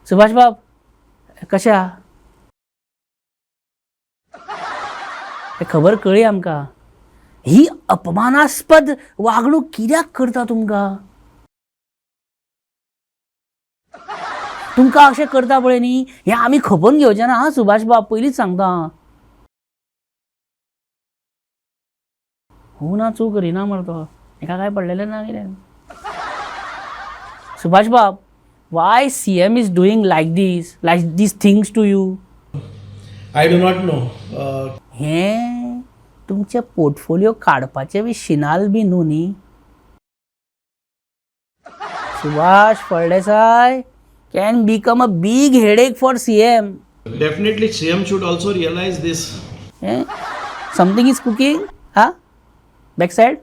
सुभाष बाब कशा हे खबर कळ्ळी आमकां ही अपमानास्पद वागणूक कित्याक करता तुमकां तुमकां अशें करता पळय न्ही हें आमी खपोवन घेवचें ना सुभाष बाब पयलींच सांगता हो ना चूक करिना मरे तो एका काय पडलेलें ना कितें सुभाष बाब why CM is doing like these things to you? I do not know. हें तुमचे पोर्टफोलिओ काडपाचे बी शिनाल बी न्हू न्ही Subhash Phaldesai can become a big headache for CM. Definitely, CM should also realize this. Something is cooking, huh? Backside?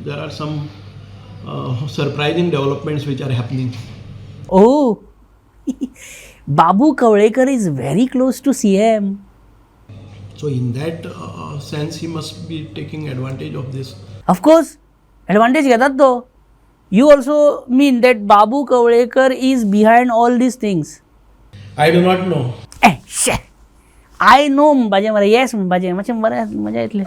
There are some surprising developments which are happening. Oh, Babu Kavlekar is very close to CM. So, in that sense, he must be taking advantage of this. Of course, advantage घेतात तो. You also mean that Babu Kavlekar is behind all these things? I do not know. I know म्हणपाचें मरे yes म्हणपाचें मातशें बरें मजा येतली